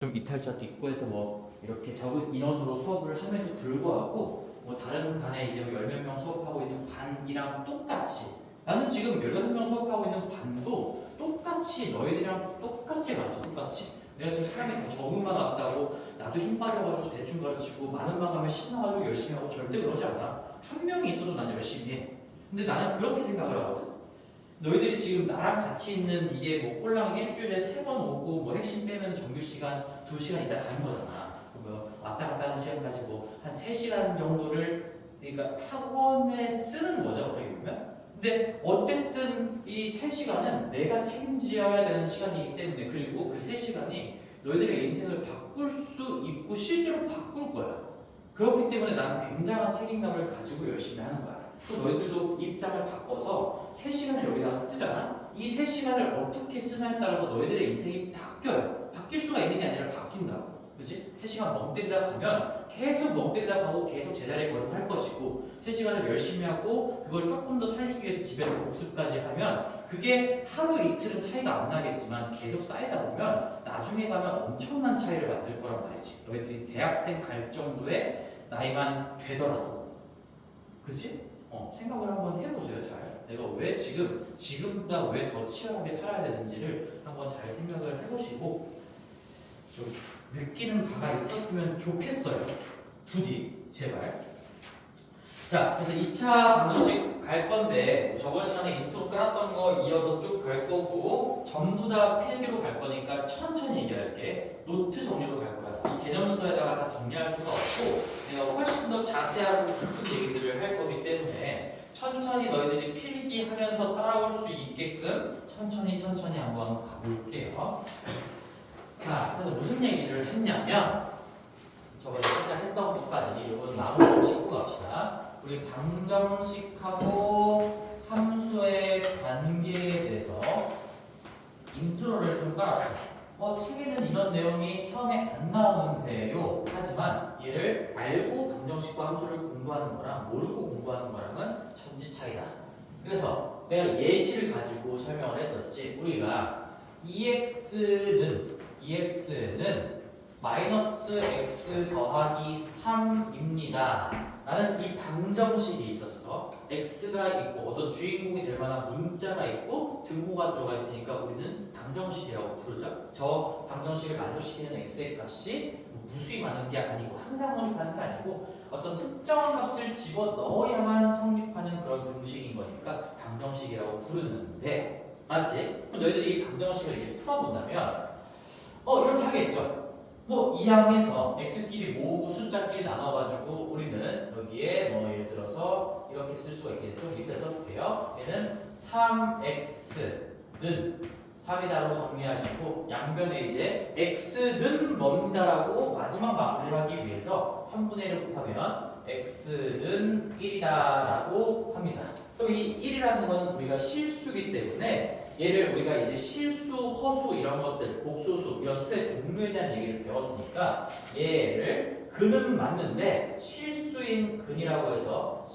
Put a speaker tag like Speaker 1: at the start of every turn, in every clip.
Speaker 1: 좀 이탈자도 있고 해서 뭐 이렇게 적은 인원으로 수업을 함에도 불구하고 뭐 다른 반에 이제 뭐 10명 수업하고 있는 반이랑 똑같이 나는 지금 16명 수업하고 있는 반도 똑같이 너희들이랑 똑같이 가르쳐. 똑같이 내가 지금 사람이 더 적은만 왔다고 나도 힘 빠져가지고 대충 가르치고 많은 반 가면 신나가지고 열심히 하고 절대 그러지 않아. 한 명이 있어도 난 열심히 해. 근데 나는 그렇게 생각을 하거든. 너희들이 지금 나랑 같이 있는 이게 뭐 꼴랑 일주일에 3번 오고 뭐 핵심 빼면 정규 시간 2시간 있다 가는 거잖아. 뭐 왔다 갔다 하는 시간까지 뭐 한 3시간 정도를 그러니까 학원에 쓰는 거죠, 어떻게 보면. 근데 어쨌든 이 3시간은 내가 책임져야 되는 시간이기 때문에, 그리고 그 3시간이 너희들의 인생을 바꿀 수 있고 실제로 바꿀 거야. 그렇기 때문에 나는 굉장한 책임감을 가지고 열심히 하는 거야. 또 너희들도 입장을 바꿔서 3시간을 여기다가 쓰잖아? 이 3시간을 어떻게 쓰냐에 따라서 너희들의 인생이 바뀌어요. 바뀔 수가 있는 게 아니라 바뀐다고. 그치? 3시간 멍 때리다 가면 계속 멍 때리다 가고 계속 제자리에 거듭할 것이고, 3시간을 열심히 하고 그걸 조금 더 살리기 위해서 집에서 복습까지 하면 그게 하루 이틀은 차이가 안 나겠지만 계속 쌓이다 보면 나중에 가면 엄청난 차이를 만들 거란 말이지. 너희들이 대학생 갈 정도의 나이만 되더라도. 그치? 생각을 한번 해보세요. 잘 내가 왜 지금보다 왜 더 치열하게 살아야 되는지를 한번 잘 생각을 해보시고 좀 느끼는 바가 있었으면 좋겠어요. 부디 제발. 자, 그래서 2차 방정식 갈 건데 저번 시간에 인트로 깔았던 거 이어서 쭉 갈 거고 전부 다 필기로 갈 거니까 천천히 얘기할게. 노트 정리로 갈 거야. 이 개념서에다가 다 정리할 수가 없고 내가 훨씬 더 자세하고 깊은 얘기들을 할 거기 때문에 천천히 너희들이 필기하면서 따라올 수 있게끔 천천히 한번 가볼게요. 자, 그래서 무슨 얘기를 했냐면 저번에 살짝 했던 것까지 이건 마무리 좀 짓고 갑시다. 우리 방정식하고 함수의 관계에 대해서 인트로를 좀 깔았어요. 책에는 이런 내용이 처음에 안 나오는데요. 하지만 얘를 알고 방정식과 함수를 공부하는 거랑 모르고 공부하는 거랑은 천지 차이다. 그래서 내가 예시를 가지고 설명을 했었지. 우리가 EX는 마이너스 x 더하기 3입니다. 라는 이 방정식이 있었어. x가 있고 어떤 주인공이 될 만한 문자가 있고 등호가 들어가 있으니까 우리는 방정식이라고 부르죠. 저 방정식을 만족시키는 x의 값이 무수히 많은 게 아니고 항상 성립하는 게 아니고 어떤 특정한 값을 집어 넣어야만 성립하는 그런 등식인 거니까 방정식이라고 부르는데, 맞지? 그럼 너희들이 이 방정식을 이제 풀어본다면 이렇게 하겠죠. 이 항에서 x끼리 모으고 숫자끼리 나눠가지고 우리는 여기에 예를 들어서 이렇게 쓸 수가 있겠죠. 밑에 써볼게요. 얘는 3x는 3이다로 정리하시고 양변에 이제 x는 뭡니다라고 마지막 마무리를 하기 위해서 3분의 1을 곱하면 x는 1이다라고 합니다. 그럼 이 1이라는 건 우리가 실수기 때문에 얘를 우리가 이제 실수, 허수 이런 것들, 복소수 이런 수의 종류에 대한 얘기를 배웠으니까 얘를 근은 맞는데 실수인 근이라고 해서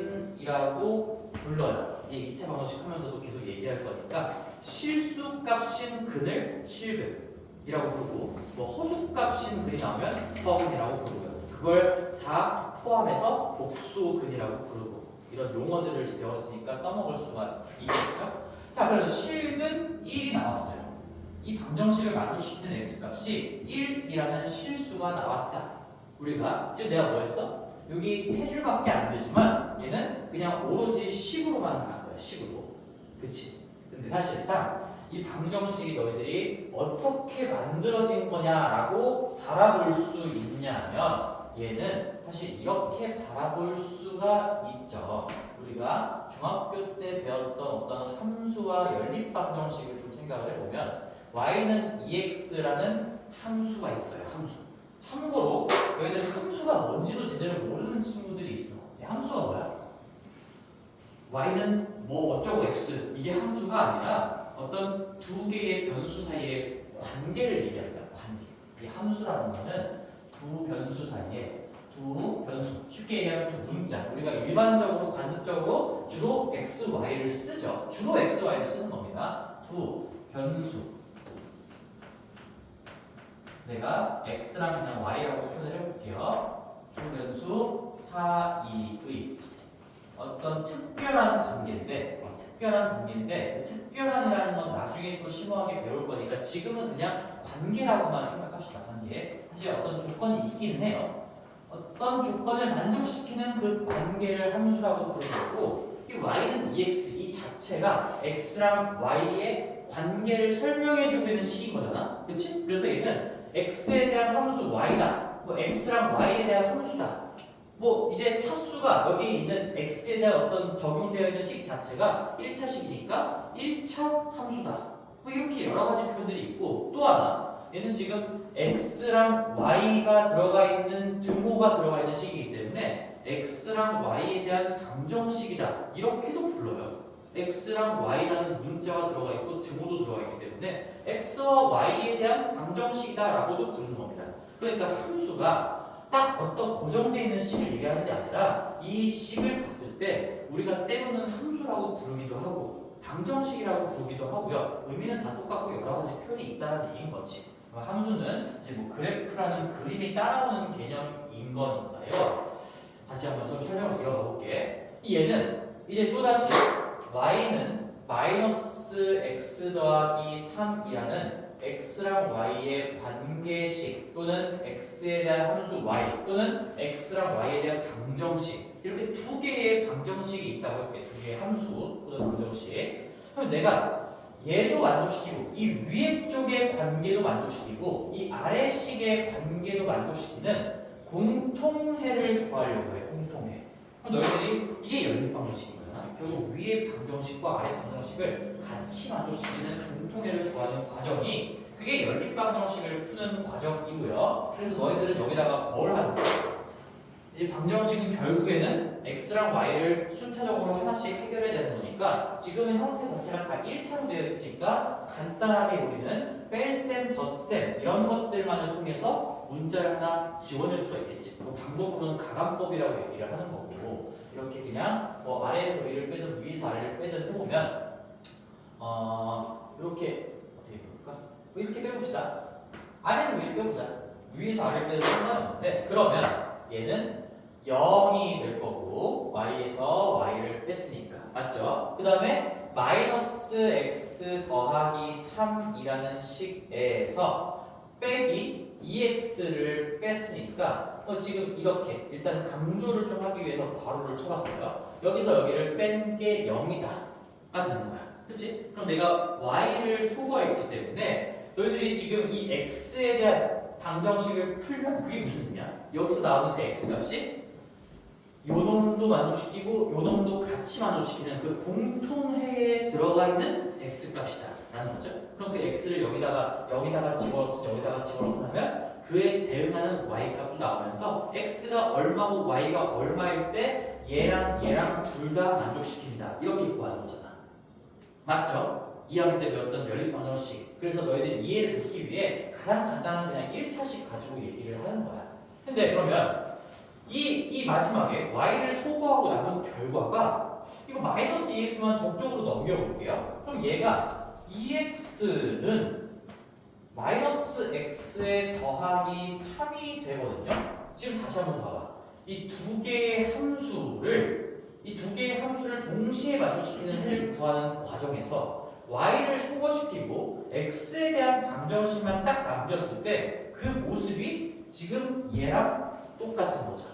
Speaker 1: 실근이라고 불러요. 이게 2차 방정식 하면서도 계속 얘기할 거니까 실수 값인 근을 실근이라고 부르고 허수 값인 근이 나오면 허근이라고 부르고요. 그걸 다 포함해서 복수근이라고 부르고 이런 용어들을 배웠으니까 써먹을 수가 있겠죠. 자, 그래서 실근 1이 나왔어요. 이 방정식을 만족시키는 x값이 1이라는 실수가 나왔다. 우리가 지금 내가 뭐 했어? 여기 세 줄밖에 안 되지만 얘는 그냥 오로지 식으로만 간 거야. 식으로. 그치? 근데 사실상 이 방정식이 너희들이 어떻게 만들어진 거냐라고 바라볼 수 있냐면 얘는 사실 이렇게 바라볼 수가 있죠. 우리가 중학교 때 배웠던 어떤 함수와 연립방정식을 좀 생각을 해보면 y는 2x라는 함수가 있어요. 함수. 참고로 너희들 함수가 뭔지도 제대로 모르는 친구들이 있어. 이 함수가 뭐야? y는 뭐 어쩌고 x 이게 함수가 아니라 어떤 두 개의 변수 사이의 관계를 얘기합니다. 관계. 이 함수라는 거는 두 변수 사이에 두 변수, 쉽게 얘기하면 두 문자. 우리가 일반적으로 관습적으로 주로 x, y를 쓰죠. 주로 x, y를 쓰는 겁니다. 두 변수 내가 x랑 그냥 y라고 표현을 해볼게요. 변수 4, 2의 어떤 특별한 관계인데, 그 특별한이라는 건 나중에 또 심오하게 배울 거니까 지금은 그냥 관계라고만 생각합시다. 관계. 사실 어떤 조건이 있기는 해요. 어떤 조건을 만족시키는 그 관계를 함수라고 부르는 거고, 이 y는 ex 이 자체가 x랑 y의 관계를 설명해주고 있는 식인 거잖아. 그치? 그래서 얘는 x에 대한 함수 y다. 뭐 x랑 y에 대한 함수다. 뭐 이제 차수가 여기 있는 x에 대한 어떤 적용되어 있는 식 자체가 1차식이니까 1차 함수다. 뭐 이렇게 여러 가지 표현들이 있고, 또 하나 얘는 지금 x랑 y가 들어가 있는 등호가 들어가 있는 식이기 때문에 x랑 y에 대한 방정식이다 이렇게도 불러요. x랑 y라는 문자가 들어가 있고 등호도 들어가 있기 때문에 x와 y에 대한 방정식이다 라고도 부르는 겁니다. 그러니까 함수가 딱 어떤 고정되어 있는 식을 얘기하는 게 아니라 이 식을 봤을 때 우리가 때로는 함수라고 부르기도 하고 방정식이라고 부르기도 하고요. 의미는 다 똑같고 여러 가지 표현이 있다는 얘기인 거지. 함수는 이제 뭐 그래프라는 그림이 따라오는 개념인 거니까요. 다시 한번 좀 설명을 이어가 볼게. 얘는 이제 또다시 y는 마이너스 x 더하기 3이라는 x랑 y의 관계식 또는 x에 대한 함수 y 또는 x랑 y에 대한 방정식 이렇게 두 개의 방정식이 있다고 할게. 두 개의 함수 또는 방정식. 그럼 내가 얘도 만족시키고 이 위에 쪽의 관계도 만족시키고 이 아래 식의 관계도 만족시키는 공통해를 구하려고 해. 공통해. 그럼 너희들이 이게 연립 방정식인 거잖아. 결국 위의 방정식과 아래 방정식을 같이 만족시키는 공통해를 구하는 과정이 그게 연립 방정식을 푸는 과정이고요. 그래서 너희들은 여기다가 뭘 하는 거야? 이제 방정식은 결국에는 x랑 y를 순차적으로 하나씩 해결해야 되는 거니까 지금의 형태 자체가 다 1차로 되어 있으니까 간단하게 우리는 뺄셈, 덧셈 이런 것들만을 통해서 문자를 하나 지원할 수가 있겠지. 그 방법으로는 가감법이라고 얘기를 하는 거고 이렇게 그냥 뭐 아래에서 위를 빼든 위에서 아래를 빼든 해보면 이렇게 어떻게 해볼까? 이렇게 빼봅시다. 아래에서 위를 빼보자. 위에서 아래를 빼도 상관없는데 그러면 얘는 0이 될 거고 y에서 y를 뺐으니까 맞죠? 그 다음에 마이너스 x 더하기 3이라는 식에서 빼기 2x를 뺐으니까 지금 이렇게 일단 강조를 좀 하기 위해서 괄호를 쳐봤어요. 여기서 여기를 뺀 게 0이다 가 되는 거야. 그치? 그럼 내가 y를 소거했기 때문에 너희들이 지금 이 x에 대한 방정식을 풀면 그게 무슨 의미야? 여기서 나오는 그 x 값이 요 놈도 만족시키고 요 놈도 같이 만족시키는 그 공통해에 들어가 있는 x 값이다 라는 거죠. 그럼 그 x를 여기다가 집어넣으면 그에 대응하는 y 값도 나오면서 x가 얼마고 y가 얼마일 때 얘랑 둘 다 만족시킵니다 이렇게 구하는 거잖아. 맞죠? 2학년 때 배웠던 연립방정식. 그래서 너희들 이해를 돕기 위해 가장 간단한 그냥 1차식 가지고 얘기를 하는 거야. 근데 그러면 이 마지막에 y를 소거하고 남은 결과가 이거 마이너스 2x만 저쪽으로 넘겨볼게요. 그럼 얘가 2x는 마이너스 x에 더하기 3이 되거든요. 지금 다시 한번 봐봐. 이 두 개의 함수를 동시에 만족시키는 해를 구하는 과정에서 y를 소거시키고 x에 대한 방정식만 딱 남겼을 때 그 모습이 지금 얘랑 똑같은 거죠.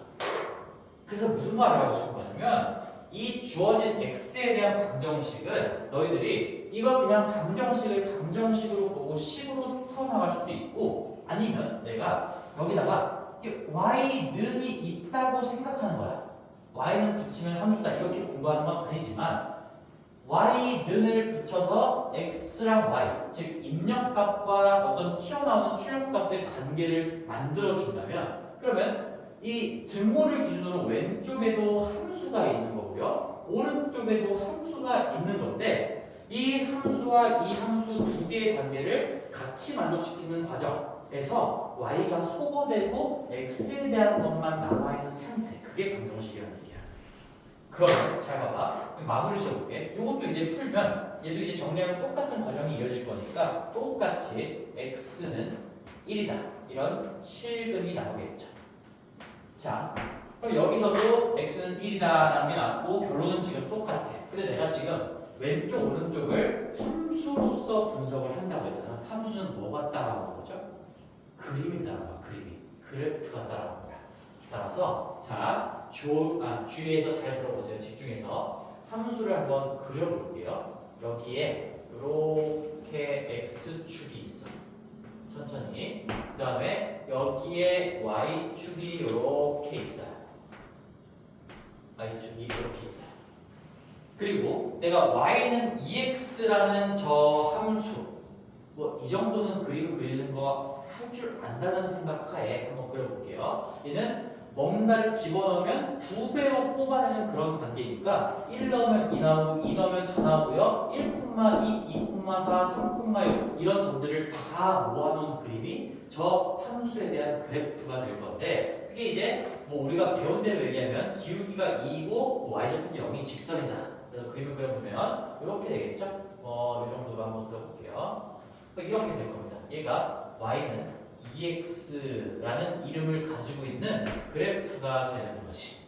Speaker 1: 그래서 무슨 말을 하고 싶은 거냐면 이 주어진 x에 대한 방정식은 너희들이 이걸 그냥 방정식으로 보고 식으로 풀어나갈 수도 있고 아니면 내가 여기다가 y는이 있다고 생각하는 거야. y는 붙이면 함수다 이렇게 공부하는 건 아니지만 y는을 붙여서 x랑 y 즉 입력값과 어떤 튀어나오는 출력값의 관계를 만들어준다면 그러면 이 등호를 기준으로 왼쪽에도 함수가 있는 거고요 오른쪽에도 함수가 있는 건데 이 함수와 이 함수 두 개의 관계를 같이 만족시키는 과정에서 y가 소거되고 x에 대한 것만 남아있는 상태 그게 방정식이라는 얘기야. 그러면 잘 봐봐. 마무리 지어볼게. 이것도 이제 풀면 얘도 이제 정리하면 똑같은 과정이 이어질 거니까 똑같이 x는 1이다. 이런 실근이 나오겠죠. 자, 그럼 여기서도 x는 1이다라는 게 나왔고 결론은 지금 똑같아. 근데 내가 지금 왼쪽 오른쪽을 함수로서 분석을 한다고 했잖아. 함수는 뭐가 따라오는 거죠? 그림이 따라와. 그림이. 그래프가 따라오는 거야. 따라서 자, 주위에서 잘 들어보세요. 집중해서 함수를 한번 그려볼게요. 여기에 이렇게 x축이 있어. 천천히. 그 다음에 여기에 y축이 이렇게 있어요. y축이 이렇게 있어요. 그리고 내가 y는 2x라는 저 함수, 뭐 이 정도는 그림을 그리는 거 할 줄 안다는 생각하에 한번 그려볼게요. 얘는 뭔가를 집어넣으면 2배로 뽑아내는 그런 관계니까 1 넣으면 2 나오고 2 넣으면 4 나오고요. 1,2, 2,4, 3,6 이런 점들을 다 모아놓은 그림이 저 함수에 대한 그래프가 될 건데 그게 이제 뭐 우리가 배운 대로 얘기하면 기울기가 2이고 y좌표는 0이 직선이다. 그래서 그림을 그려보면 이렇게 되겠죠? 이 정도로 한번 그려볼게요. 이렇게 될 겁니다. 얘가 y는 2x라는 이름을 가지고 있는 그래프가 되는 거지.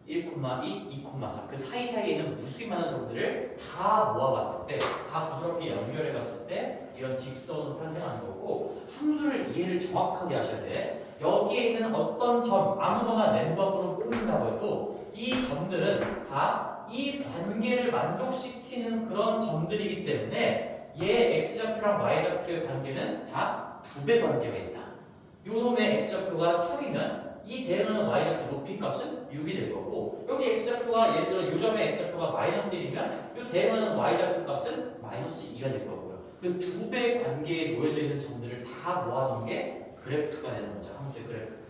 Speaker 1: 1,2, 2,4 그 사이사이에 있는 무수히 많은 점들을 다 모아봤을 때, 다 부드럽게 연결해봤을 때 이런 직선으로 탄생하는 거고 함수를 이해를 정확하게 하셔야 돼. 여기에 있는 어떤 점 아무거나 랜덤으로 뽑는다고 해도 이 점들은 다 이 관계를 만족시키는 그런 점들이기 때문에 얘 x좌표랑 y좌표의 관계는 다 2배 관계가 있다. 요놈의 x좌표가 3이면 이 대응하는 y좌표 높이값은 6이 될 거고 여기 x좌표가 예를 들어 요점의 x좌표가 마이너스 1이면 요 대응하는 y좌표 값은 마이너스 2가 될 거고요. 그 2배의 관계에 놓여져 있는 점들을 다 모아놓은 게 그래프가 되는 거죠. 함수의 그래프.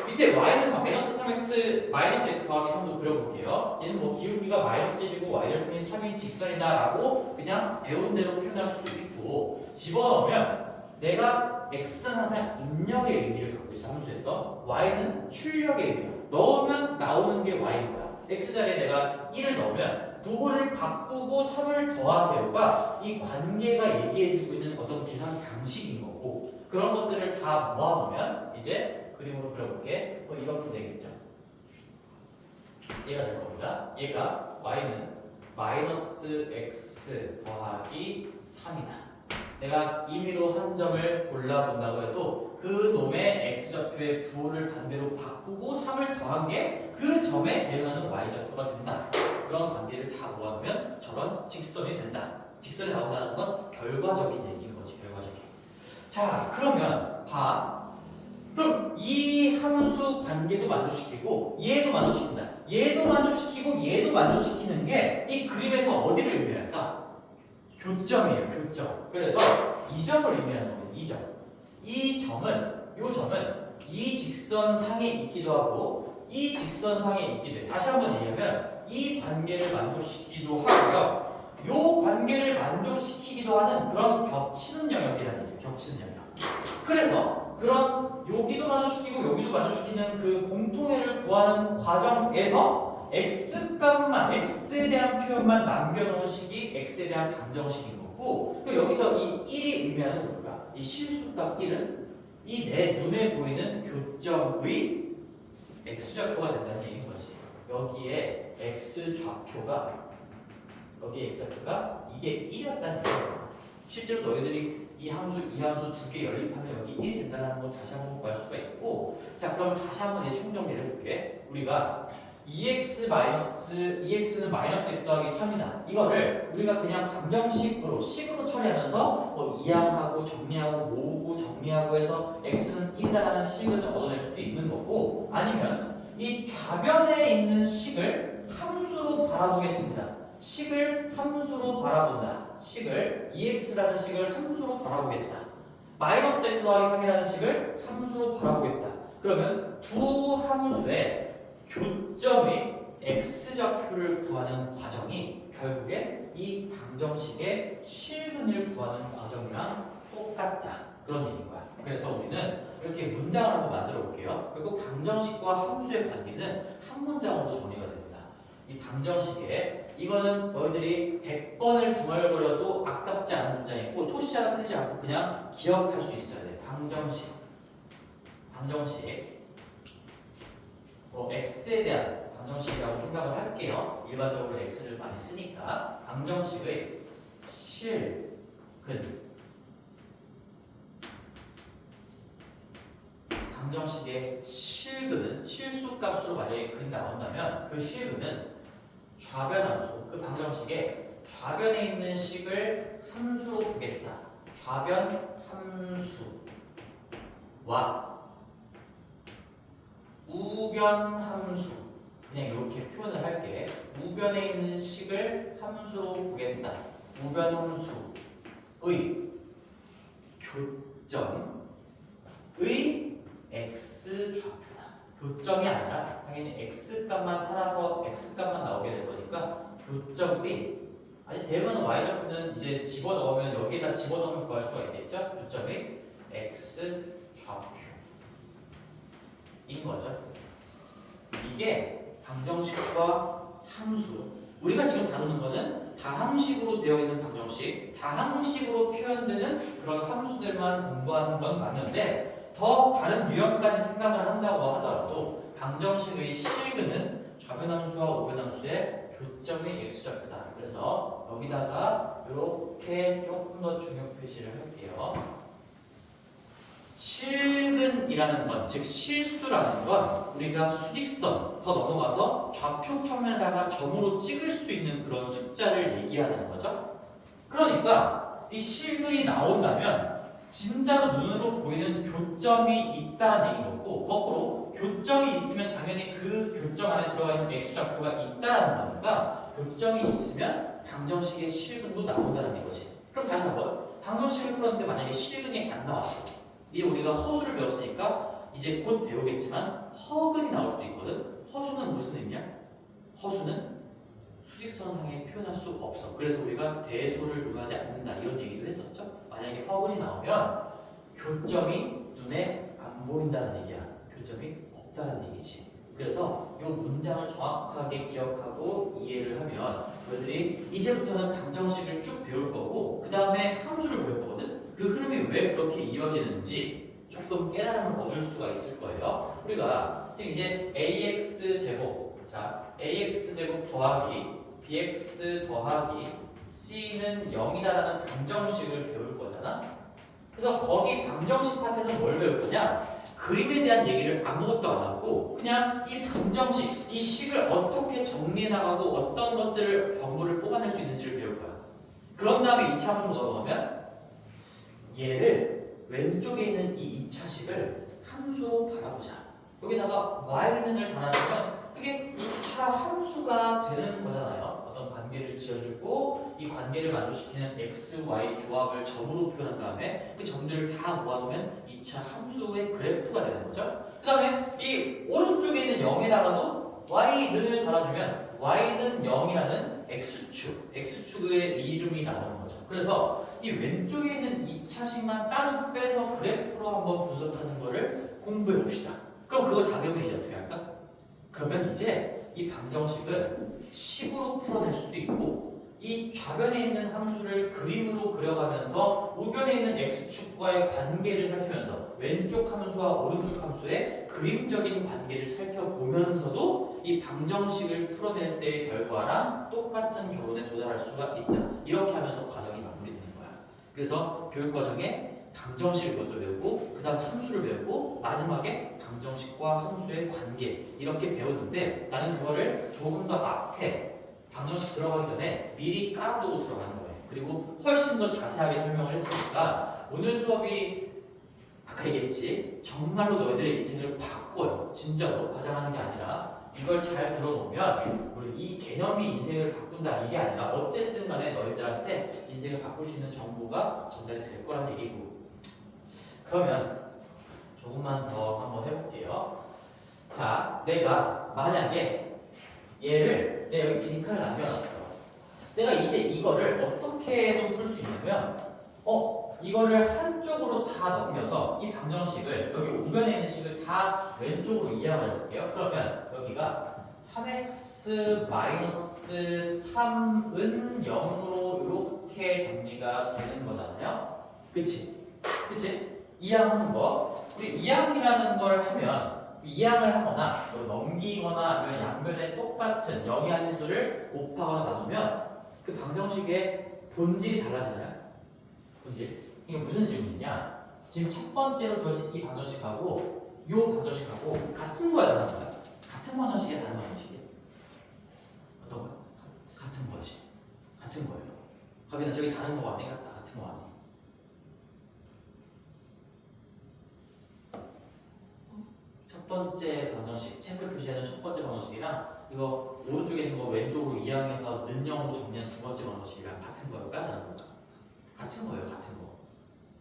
Speaker 1: 밑에 y는 마이너스 3x 마이너스 x 더하기 3도 그려볼게요. 얘는 뭐 기울기가 마이너스 1이고 y절편이 3인 직선이다 라고 그냥 배운 대로 표현할 수도 있고 집어넣으면 내가 x는 항상 입력의 의미를 갖고 있어 함수에서 y는 출력의 의미야. 넣으면 나오는 게 y인 거야. x 자리에 내가 1을 넣으면 9를 바꾸고 3을 더하세요가 이 관계가 얘기해주고 있는 어떤 계산 방식인 거고 그런 것들을 다 모아놓으면 이제 그림으로 그려볼게. 이렇게 되겠죠. 얘가 될 겁니다. 얘가 y는 마이너스 x 더하기 3이다. 내가 임의로 한 점을 골라본다고 해도 그 놈의 x좌표의 부호를 반대로 바꾸고 3을 더한 게 그 점에 대응하는 y좌표가 된다. 그런 관계를 다 모아놓으면 저런 직선이 된다. 직선이 나온다는 건 결과적인 얘기인 거지. 결과적인. 자, 그러면 그럼 이 함수 관계도 만족시키고 얘도 만족시킨다. 얘도 만족시키고 얘도 만족시키는 게 이 그림에서 어디를 의미할까? 교점이에요. 교점. 그래서 이 점을 의미하는 겁니다. 이 점. 요 점은 이 직선상에 있기도 하고 이 직선상에 있기도 해요. 다시 한번 얘기하면 이 관계를 만족시키기도 하고요. 요 관계를 만족시키기도 하는 그런 겹치는 영역이라는 얘기예요. 겹치는 영역. 그래서 그런 여기도 만족시키고 여기도 만족시키는 그 공통해를 구하는 과정에서 x값만 x에 대한 표현만 남겨놓은 식이 x에 대한 방정식인 거고 또 여기서 이 1이 의미하는 뭘까? 이 실수값 1은 이 내 눈에 보이는 교점의 x좌표가 된다는 얘기인 거지. 여기에 x좌표가 이게 1이었다는 거예요. 실제로 너희들이 이 함수 두 개 연립하면 여기 1이 된다는 거 다시 한번 구할 수가 있고 자 그럼 다시 한번 얘 총정리를 해볼게. 우리가 2x는 마이너스 x 더하기 3이다. 이거를 우리가 그냥 방정식으로 처리하면서 뭐 이항하고 정리하고 모으고 정리하고 해서 x는 1이다라는 식을 얻어낼 수도 있는 거고 아니면 이 좌변에 있는 식을 함수로 바라보겠습니다. 식을 함수로 바라본다. 식을 2x라는 식을 함수로 바라보겠다. 마이너스 x 더하기 3이라는 식을 함수로 바라보겠다. 그러면 두 함수의 교점의 x좌표를 구하는 과정이 결국에 이 방정식의 실근을 구하는 과정이랑 똑같다. 그런 얘기인 거야. 그래서 우리는 이렇게 문장을 한번 만들어 볼게요. 그리고 방정식과 함수의 관계는 한 문장으로 정리가 됩니다. 이 방정식에 이거는 너희들이 100번을 중얼거려도 아깝지 않은 문장이고 토시 하나 틀리지 않고 그냥 기억할 수 있어야 돼. 방정식. 방정식 뭐 x에 대한 방정식이라고 생각을 할게요. 일반적으로 x를 많이 쓰니까 방정식의 실근 방정식의 실근은 실수값으로 만약에 근 나온다면 그 실근은 좌변함수 그 방정식의 좌변에 있는 식을 함수로 보겠다. 좌변 함수와 우변 함수 그냥 이렇게 표현을 할게. 우변에 있는 식을 함수로 보겠다. 우변 함수의 교점의 x 좌표다. 교점이 아니라 당연히 x 값만 살아서 x 값만 나오게 될 거니까 교점의 아직 대부분 y 좌표는 이제 집어넣으면 여기에다 집어넣으면 구할 수가 있겠죠. 교점의 x 좌표인 거죠. 이게 방정식과 함수. 우리가 지금 다루는 거는 다항식으로 되어 있는 방정식, 다항식으로 표현되는 그런 함수들만 공부하는 건 맞는데 더 다른 유형까지 생각을 한다고 하더라도 방정식의 실근은 좌변함수와 우변함수의 교점의 x좌표다. 그래서 여기다가 이렇게 조금 더 중요 표시를 할게요. 실근이라는 건, 즉 실수라는 건 우리가 수직선 더 넘어가서 좌표 평면에다가 점으로 찍을 수 있는 그런 숫자를 얘기하는 거죠. 그러니까 이 실근이 나온다면 진짜로 눈으로 보이는 교점이 있다는 얘기인 거고, 거꾸로 교점이 있으면 당연히 그 교점 안에 들어가 있는 x좌표가 있다는 거니까 교점이 있으면 방정식의 실근도 나온다는 이거지. 그럼 다시 한번 방정식을 풀었는데 만약에 실근이 안 나왔어. 이제 우리가 허수를 배웠으니까 이제 곧 배우겠지만 허근이 나올 수도 있거든. 허수는 무슨 의미야? 허수는 수직선상에 표현할 수 없어. 그래서 우리가 대소를 요구하지 않는다 이런 얘기도 했었죠. 만약에 허근이 나오면 교점이 눈에 안 보인다는 얘기야. 교점이 없다는 얘기지. 그래서 이 문장을 정확하게 기억하고 이해를 하면 너희들이 이제부터는 방정식을 쭉 배울 거고 그 다음에 함수를 배울 거거든. 그 흐름이 왜 그렇게 이어지는지 조금 깨달음을 얻을 수가 있을 거예요. 우리가 지금 이제 ax 제곱, 자 ax 제곱 더하기 bx 더하기 c는 0이다라는 방정식을 배울 거잖아. 그래서 거기 방정식 파트에서 뭘 배울 거냐? 그림에 대한 얘기를 아무것도 안 하고 그냥 이 방정식, 이 식을 어떻게 정리해 나가고 어떤 것들을 경우를 뽑아낼 수 있는지를 배울 거야. 그런 다음에 2차 함수로 넘어가면 얘를 왼쪽에 있는 이 2차식을 함수로 바라보자. 여기다가 y는을 달아주면 그게 2차 함수가 되는 거잖아요. 어떤 관계를 지어주고 이 관계를 만족시키는 x, y 조합을 점으로 표현한 다음에 그 점들을 다 모아놓으면 2차 함수의 그래프가 되는 거죠. 그 다음에 이 오른쪽에 있는 0에다가도 y는을 달아주면 y는 0이라는 x축의 이름이 나오는 거죠. 그래서 이 왼쪽에 있는 2차식만 따로 빼서 그래프로 한번 분석하는 거를 공부해 봅시다. 그럼 그거 다 배우면 이제 어떻게 할까? 그러면 이제 이 방정식을 식으로 풀어낼 수도 있고 이 좌변에 있는 함수를 그림으로 그려가면서 우변에 있는 x축과의 관계를 살피면서 왼쪽 함수와 오른쪽 함수의 그림적인 관계를 살펴보면서도 이 방정식을 풀어낼 때의 결과랑 똑같은 결론에 도달할 수가 있다. 이렇게 하면서 과정이 마무리되는 거야. 그래서 교육과정에 방정식을 먼저 배우고 그 다음 함수를 배우고 마지막에 방정식과 함수의 관계 이렇게 배웠는데 나는 그거를 조금 더 앞에 방정식 들어가기 전에 미리 깔아두고 들어가는 거예요. 그리고 훨씬 더 자세하게 설명을 했으니까 오늘 수업이 아까 얘기했지 정말로 너희들의 인생을 바꿔요. 진짜로 과장하는 게 아니라 이걸 잘 들어놓으면 우리 이 개념이 인생을 바꾼다 이게 아니라 어쨌든 간에 너희들한테 인생을 바꿀 수 있는 정보가 전달이 될 거란 얘기고. 그러면 조금만 더 한번 해볼게요. 자, 내가 만약에 얘를 내가 여기 빈칸을 남겨놨어. 내가 이제 이거를 어떻게 풀 수 있냐면 이거를 한쪽으로 다 넘겨서 이 방정식을 여기 우변에 있는 식을 다 왼쪽으로 이양을 해볼게요. 그러면 여기가 3x-3은 0으로 이렇게 정리가 되는 거잖아요. 그치? 그치? 이양하는 거. 우리 이항이라는 걸 하면 이항을 하거나 넘기거나 아니면 양변에 똑같은 영이 아닌 수를 곱하거나 나누면 그 방정식의 본질이 달라지나요? 본질. 이게 무슨 질문이냐? 지금 첫 번째로 주어진 이 방정식하고 이 방정식하고 같은 거야, 다른 거야? 같은 방정식이야, 다른 방정식이야? 어떤 거야? 같은 거지. 같은 거예요. 그러면 저기 다른 거 아니? 같은 거 아니? 첫 번째 방정식, 체크 표시하는 첫 번째 방정식이랑 이거 오른쪽에 있는 거 왼쪽으로 이항해서 는영으로 정리한 두 번째 방정식이랑 같은 거예요? 다른 거야? 같은 거예요, 같은 거.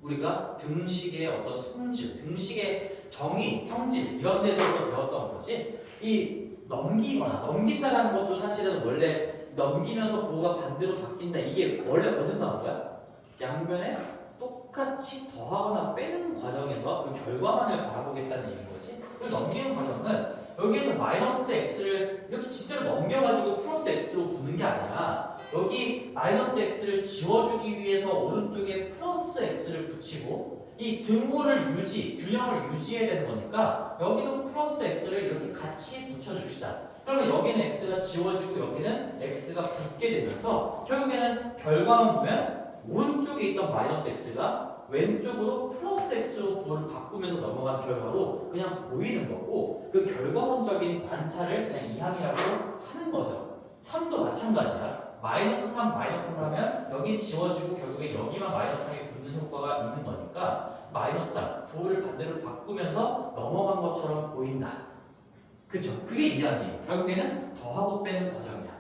Speaker 1: 우리가 등식의 어떤 성질, 등식의 정의, 형질 이런 데서부터 배웠던 거지. 이 넘긴다라는 것도 사실은 원래 넘기면서 부호가 반대로 바뀐다. 이게 원래 어디서 나온 거야? 양변에 똑같이 더하거나 빼는 과정에서 그 결과만을 바라보겠다는 얘기인 거지. 그래서 넘기는 과정은 여기에서 마이너스 x를 이렇게 진짜로 넘겨가지고 플러스 x로 부는 게 아니라 여기 마이너스 x를 지워주기 위해서 오른쪽에 플러스 x를 붙이고 이 등호를 균형을 유지해야 되는 거니까 여기도 플러스 x를 이렇게 같이 붙여줍시다. 그러면 여기는 x가 지워지고 여기는 x가 붙게 되면서 결국에는 결과만 보면 오른쪽에 있던 마이너스 x가 왼쪽으로 플러스 x로 부호를 바꾸면서 넘어간 결과로 그냥 보이는 거고 그 결과론적인 관찰을 그냥 이항이라고 하는 거죠. 3도 마찬가지야. 마이너스 3 하면 여기 지워지고 결국에 여기만 마이너스 3이 붙는 효과가 있는 거니까 마이너스 3 부호를 반대로 바꾸면서 넘어간 것처럼 보인다. 그쵸? 그게 이항이에요. 결국에는 더하고 빼는 과정이야.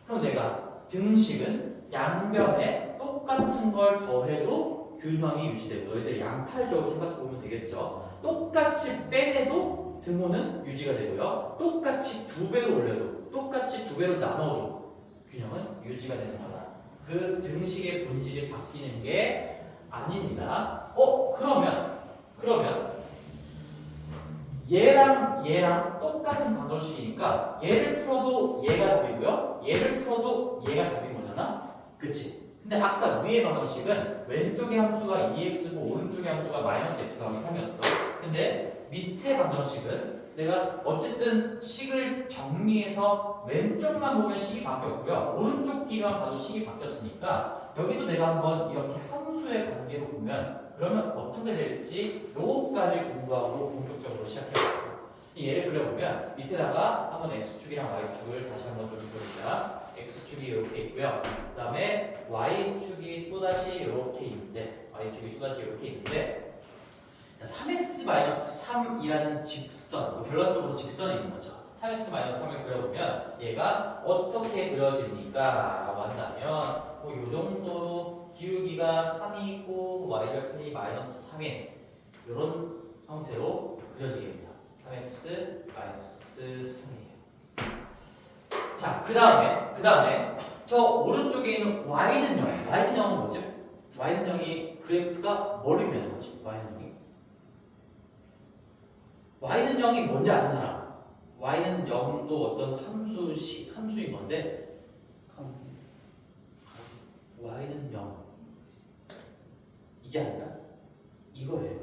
Speaker 1: 그럼 내가 등식은 양변에 똑같은 걸 더해도 균형이 유지되고 너희들 양팔적으로 생각해보면 되겠죠. 똑같이 빼내도 등호는 유지가 되고요. 똑같이 두 배로 올려도 똑같이 두 배로 나눠도 균형은 유지가 되는 거다. 그 등식의 본질이 바뀌는 게 아닙니다. 그러면 얘랑 똑같은 방정식이니까 얘를 풀어도 얘가 답이고요. 얘를 풀어도 얘가 답인 거잖아. 그치? 근데 아까 위의 방정식은 왼쪽의 함수가 2x고 오른쪽의 함수가 마이너스 x 더하기 3이었어. 근데 밑에 방정식은 내가 어쨌든 식을 정리해서 왼쪽만 보면 식이 바뀌었고요. 오른쪽 길이만 봐도 식이 바뀌었으니까 여기도 내가 한번 이렇게 함수의 관계로 보면 그러면 어떻게 될지 요거까지 공부하고 본격적으로 시작해볼게요. 이 예를 그려보면 밑에다가 한번 x축이랑 y축을 다시 한번 좀 그려보자. x축이 이렇게 있고요. 그 다음에 y축이 또다시 이렇게 있는데 자, 3x-3이라는 직선, 결론적으로 직선이 있는 거죠. 3x-3을 그려보면 얘가 어떻게 그려집니까? 라고 한다면 이 정도로 기울기가 3이 있고 y절편이 마이너스 3인 이런 형태로 그려지게 됩니다. 3x-3이에요. 자, 그 다음에 저 오른쪽에 있는 y는 0은 뭐죠? y는 0이 그래프가 뭘 의미하는 거지? y는 0이 뭔지 아는 사람? y는 0도 어떤 함수인 건데 y는 0 이게 아니라 이거예요.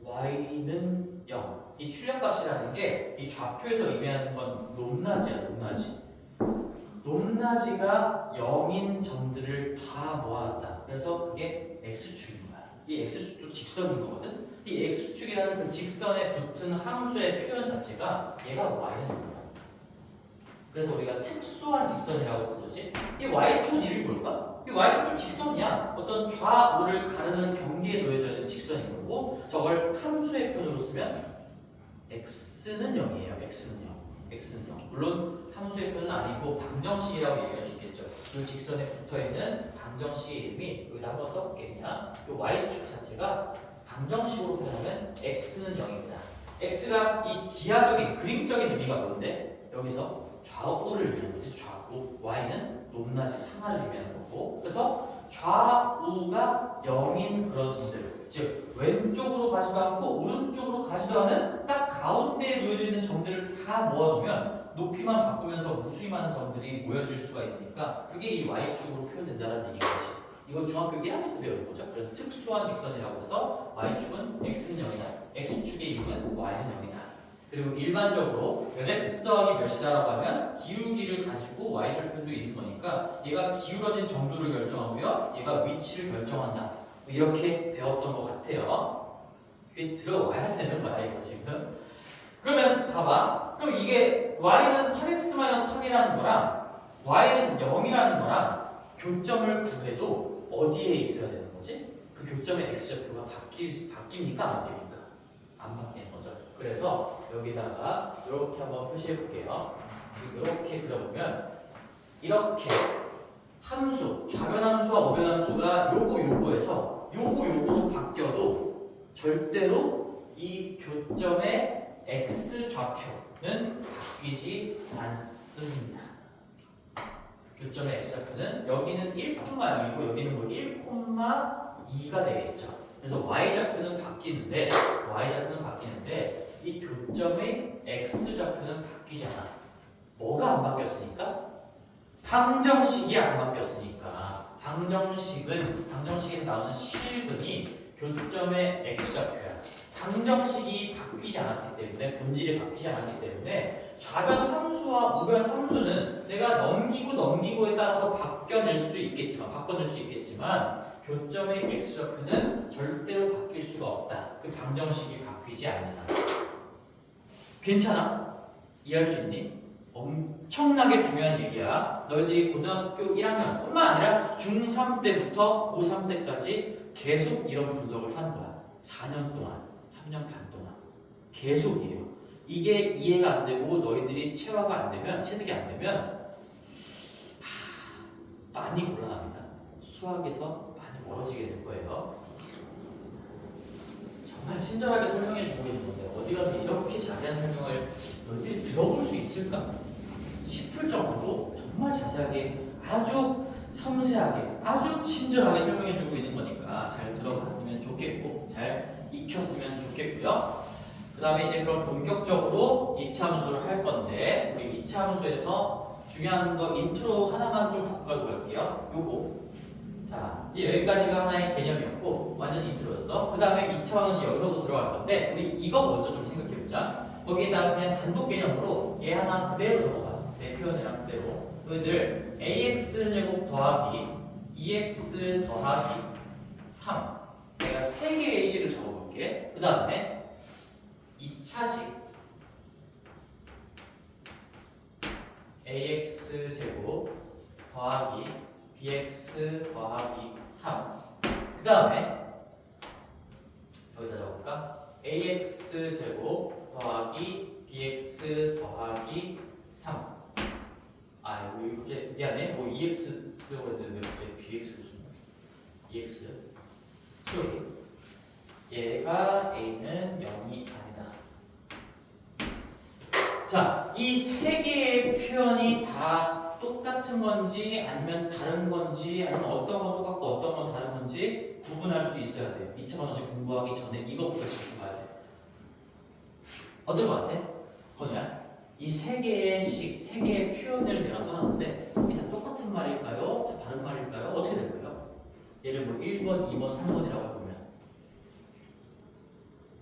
Speaker 1: y는 0 이 출력값이라는 게 이 좌표에서 의미하는 건 높낮이야. 높낮이가 0인 점들을 다 모아놨다. 그래서 그게 x축인 거야. 이 x축도 직선인 거거든. 이 x축이라는 그 직선에 붙은 함수의 표현 자체가 얘가 y는 0이야. 그래서 우리가 특수한 직선이라고 부르지. 이 y축은 이름이 뭘까? 이 y축은 직선이야. 어떤 좌우를 가르는 경계에 놓여져 있는 직선인 거고 저걸 함수의 표현으로 쓰면 x는 0이에요. x는 0. 물론 함수의 표현은 아니고 방정식이라고 얘기할 수 있겠죠. 그 직선에 붙어있는 방정식의 이름이 여기다 한번 써볼게. 그냥 이 y축 자체가 방정식으로 표현하면 x는 0입니다. x가 이 기하적인 그림적인 의미가 뭔데 여기서 좌우를 의미하는 거지. 좌우. y는 높낮이 상하를 의미하는 거고 그래서 좌우가 0인 그런 점들 즉 왼쪽으로 가지도 않고 오른쪽으로 가지도 않은 딱 가운데에 놓여져 있는 점들을 다 모아놓으면 높이만 바꾸면서 무수히 많은 점들이 모여질 수가 있으니까 그게 이 y축으로 표현된다는 얘기인 거지. 이거 중학교 1학년 때 배우는 거죠. 그래서 특수한 직선이라고 해서 y축은 x는 0이다. x축의 2는 y는 0이다. 그리고 일반적으로 몇 x 더하기 몇이다라고 하면 기울기를 가지고 y절편도 있는 거니까 얘가 기울어진 정도를 결정하고요. 얘가 위치를 결정한다. 이렇게 배웠던 것 같아요. 그게 들어와야 되는 거야 이거 지금. 그러면 봐봐. 그럼 이게 y는 3x-3이라는 거랑 y는 0이라는 거랑 교점을 구해도 어디에 있어야 되는 거지? 그 교점의 x좌표가 바뀝니까? 안 바뀝니까? 안 바뀌는 거죠. 그래서 여기다가 이렇게 한번 표시해 볼게요. 이렇게 그려보면 이렇게 함수, 좌변함수와 우변함수가 요거에서 요거로 바뀌어도 절대로 이 교점의 x좌표는 바뀌지 않습니다. 교점의 x좌표는 여기는 1,0이고 여기는 뭐 1,2가 되겠죠. 그래서 y좌표는 바뀌는데 이 교점의 x좌표는 바뀌지 않아. 뭐가 안 바뀌었으니까? 방정식이 안 바뀌었으니까. 방정식에서 나오는 실근이 교점의 x좌표야. 방정식이 바뀌지 않았기 때문에, 본질이 바뀌지 않았기 때문에 좌변 함수와 우변 함수는 내가 넘기고에 따라서 바꿔낼 수 있겠지만 교점의 x좌표는 절대로 바뀔 수가 없다. 그 방정식이 바뀌지 않는다. 괜찮아? 이해할 수 있니? 엄청나게 중요한 얘기야. 너희들이 고등학교 1학년뿐만 아니라 중3 때부터 고3 때까지 계속 이런 분석을 하는 거야. 4년 동안, 3년 반 동안 계속이에요. 이게 이해가 안 되고 너희들이 체득이 안 되면 많이 곤란합니다. 수학에서 많이 멀어지게 될 거예요. 정말 친절하게 설명해 주고 있는 건데 어디 가서 이렇게 자세한 설명을 너희들이 들어볼 수 있을까 싶을 정도로 정말 자세하게, 아주 섬세하게, 아주 친절하게 설명해 주고 있는 거니까 잘 들어봤으면 좋겠고 잘 익혔으면 좋겠고요. 그 다음에 이제 그럼 본격적으로 2차 함수를 할 건데, 우리 2차 함수에서 중요한 거 인트로 하나만 좀 바꿔고 갈게요. 요거. 자, 여기까지가 하나의 개념이었고 완전 인트로였어. 그 다음에 2차 함수 여기서도 들어갈 건데 우리 이거 먼저 좀 생각해보자. 거기에다 그냥 단독 개념으로 얘 하나 그대로 적어봐. 내 표현이랑 그대로. 너희들 ax제곱 더하기 2x 더하기 3, 내가 3개의 식을 적어볼게. 그 다음에 2차식 ax제곱 더하기 bx 더하기 3, 그 다음에 여기다 적어볼까? ax제곱 더하기 bx 더하기 3. 여기 미안해. 뭐 2x 쓰려고 했는데 왜 갑자기 bx를 쓰냐? 2x 소리. 얘가 a는 0이 아니다. 자, 이 세 개의 표현이 다 똑같은 건지 아니면 다른 건지, 아니면 어떤 건 똑같고 어떤 건 다른 건지 구분할 수 있어야 돼요. 2차 방정식 공부하기 전에 이것부터 짚어봐야 돼. 어떨 것 같아? 건우야? 이 세 개의 세 개의 표현을 내가 써놨는데 이게 다 똑같은 말일까요? 다 다른 말일까요? 어떻게 될까요? 얘를 뭐 1번, 2번, 3번이라고 해보면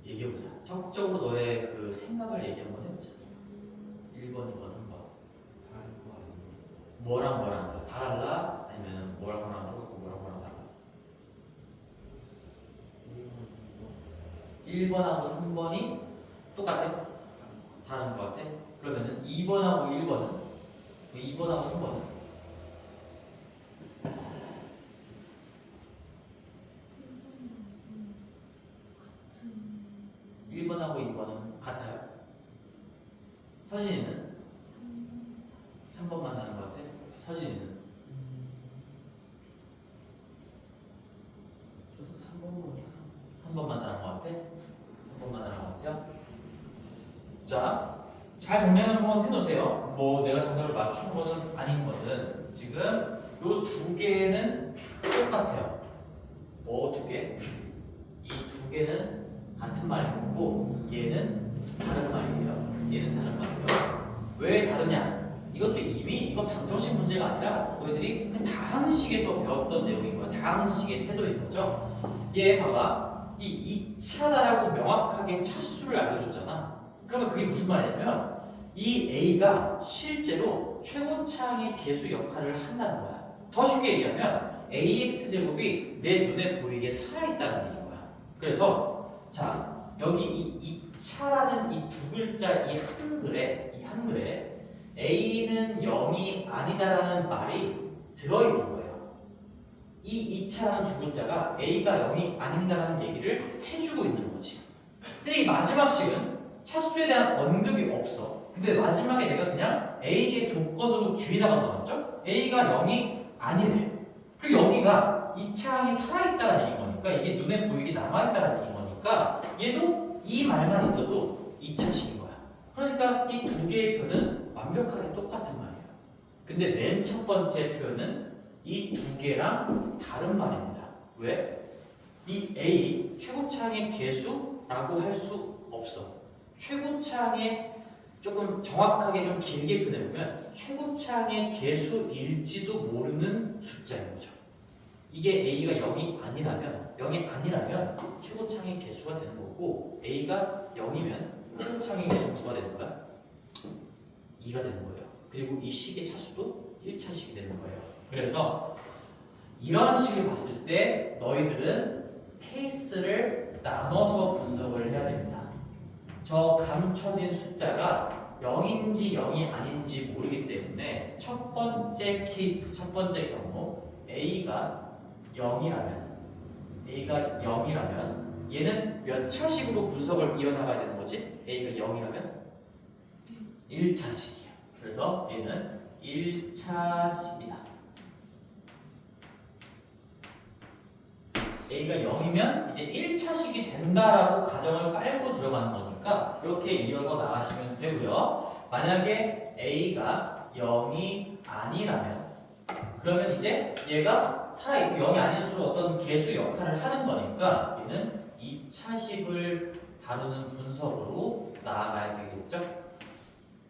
Speaker 1: 얘기해보자. 적극적으로 너의 그 생각을 얘기 한번 해보자. 1번, 2번, 3번. 뭐랑 뭐랑 다 달라? 아니면 뭐랑 뭐랑 똑같고 뭐랑 뭐랑 달라? 1번하고 3번이 똑같아? 다른 것 같아? 그러면은 2번하고 1번은? 2번하고 3번은? 1번하고 2번은 같아요? 서진이는? 3번만 다른 것 같아? 서진이는? 저도 3번만 다른 것 같아? 3번만 다른 것 같아요? 자, 잘 정리를 한번 해놓으세요. 뭐 내가 정답을 맞춘 거는 아닌 거는 지금 요 두 개는 똑같아요. 뭐 두 개? 이 두 개는 같은 말인 거고 얘는 다른 말이에요. 얘는 다른 말이에요. 왜 다르냐? 이것도 이미 이거 방정 방정식 문제가 아니라 너희들이 그냥 다항식에서 배웠던 내용인 거야. 다항식의 태도인 거죠. 얘 봐봐. 이 2차다라고 명확하게 차수를 알려줬잖아. 그러면 그게 무슨 말이냐면 이 A가 실제로 최고차항의 계수 역할을 한다는 거야. 더 쉽게 얘기하면 AX제곱이 내 눈에 보이게 살아있다는 얘기인 거야. 그래서 자 여기 이 2차라는 이 두 글자 이 한글에 A는 0이 아니다라는 말이 들어있는 거예요. 이 2차라는 두 글자가 A가 0이 아닌다라는 얘기를 해주고 있는 거지. 근데 이 마지막 식은 차수에 대한 언급이 없어. 근데 마지막에 내가 그냥 A의 조건으로 뒤에다가 써놨죠? A가 0이 아니래. 그리고 여기가 2차항이 살아있다는 얘기인 거니까 이게 눈에 보이게 남아있다는 얘기인 거니까 얘도 이 말만 있어도 2차식인 거야. 그러니까 이 두 개의 표는 완벽하게 똑같은 말이에요. 근데 맨 첫 번째 표현은 이 두 개랑 다른 말입니다. 왜? 이 A 최고차항의 계수라고 할 수 없어. 최고차항의 조금 정확하게 좀 길게 표현해보면 최고차항의 계수일지도 모르는 숫자인 거죠. 이게 A가 0이 아니라면 최고차항의 계수가 되는 거고 A가 0이면 최고차항의 계수는 누가 되는 거야? 2가 되는 거예요. 그리고 이 식의 차수도 1차식이 되는 거예요. 그래서 이런 식을 봤을 때 너희들은 케이스를 나눠서 분석을 해야 됩니다. 저 감춰진 숫자가 0인지 0이 아닌지 모르기 때문에 첫 번째 케이스, 첫 번째 경우 A가 0이라면 얘는 몇 차식으로 분석을 이어나가야 되는 거지? A가 0이라면 1차식이에요. 그래서 얘는 1차식이다. A가 0이면 이제 1차식이 된다라고 가정을 깔고 들어가는 거니까 이렇게 이어서 나가시면 되고요. 만약에 A가 0이 아니라면 그러면 이제 얘가 살아있고 0이 아닌 수로 어떤 계수 역할을 하는 거니까 얘는 2차식을 다루는 분석으로 나아가야 되겠죠.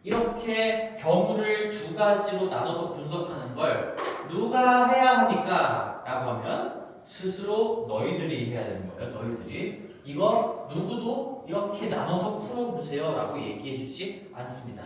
Speaker 1: 이렇게 경우를 두 가지로 나눠서 분석하는 걸 누가 해야 합니까? 라고 하면 스스로 너희들이 해야 되는 거예요. 너희들이. 이거 누구도 이렇게 나눠서 풀어보세요 라고 얘기해주지 않습니다.